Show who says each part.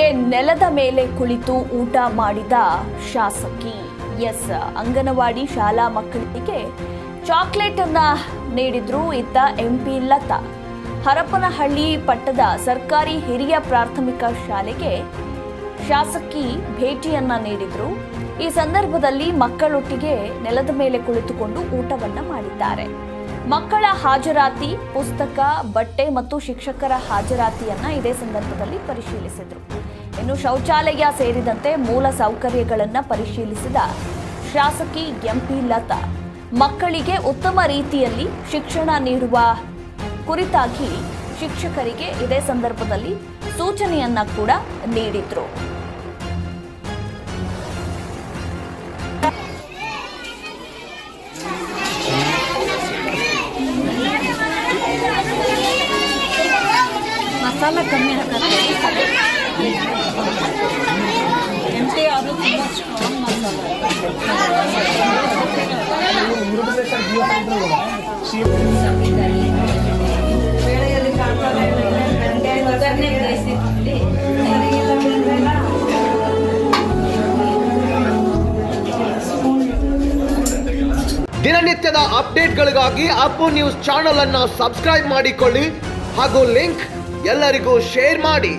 Speaker 1: ಮಕ್ಕಳಿಗೆ ನೆಲದ ಮೇಲೆ ಕುಳಿತು ಊಟ ಮಾಡಿದ ಶಾಸಕಿ. ಅಂಗನವಾಡಿ ಶಾಲಾ ಮಕ್ಕಳಿಗೆ ಚಾಕ್ಲೇಟ್ ಅನ್ನ ನೀಡಿದ್ರು ಇತ್ತ ಎಂಪಿ ಲತಾ. ಹರಪನಹಳ್ಳಿ ಪಟ್ಟದ ಸರ್ಕಾರಿ ಹಿರಿಯ ಪ್ರಾಥಮಿಕ ಶಾಲೆಗೆ ಶಾಸಕಿ ಭೇಟಿಯನ್ನ ನೀಡಿದ್ರು. ಈ ಸಂದರ್ಭದಲ್ಲಿ ಮಕ್ಕಳೊಟ್ಟಿಗೆ ನೆಲದ ಮೇಲೆ ಕುಳಿತುಕೊಂಡು ಊಟವನ್ನ ಮಾಡಿದ್ದಾರೆ. ಮಕ್ಕಳ ಹಾಜರಾತಿ, ಪುಸ್ತಕ, ಬಟ್ಟೆ ಮತ್ತು ಶಿಕ್ಷಕರ ಹಾಜರಾತಿಯನ್ನ ಇದೇ ಸಂದರ್ಭದಲ್ಲಿ ಪರಿಶೀಲಿಸಿದ್ರು. ಇನ್ನು ಶೌಚಾಲಯ ಸೇರಿದಂತೆ ಮೂಲ ಸೌಕರ್ಯಗಳನ್ನು ಪರಿಶೀಲಿಸಿದ ಶಾಸಕಿ ಎಂಪಿ ಲತಾ ಮಕ್ಕಳಿಗೆ ಉತ್ತಮ ರೀತಿಯಲ್ಲಿ ಶಿಕ್ಷಣ ನೀಡುವ ಕುರಿತಾಗಿ ಶಿಕ್ಷಕರಿಗೆ ಇದೇ ಸಂದರ್ಭದಲ್ಲಿ ಸೂಚನೆಯನ್ನ ಕೂಡ ನೀಡಿದ್ರು.
Speaker 2: ಮಸಾಲ ಕಮ್ಮಿ ಹಾಕತ್ತೆ ಎಂಟಿ ಅದು ತುಂಬ ಸ್ಟ್ರಾಂಗ್
Speaker 3: ದಿನನಿತ್ಯದ ಅಪ್ಡೇಟ್ಗಳಿಗಾಗಿ ಅಪ್ಪು ನ್ಯೂಸ್ ಚಾನೆಲ್ ಅನ್ನು ಸಬ್ಸ್ಕ್ರೈಬ್ ಮಾಡಿಕೊಳ್ಳಿ ಹಾಗೂ ಲಿಂಕ್ ಎಲ್ಲರಿಗೂ ಶೇರ್ ಮಾಡಿ.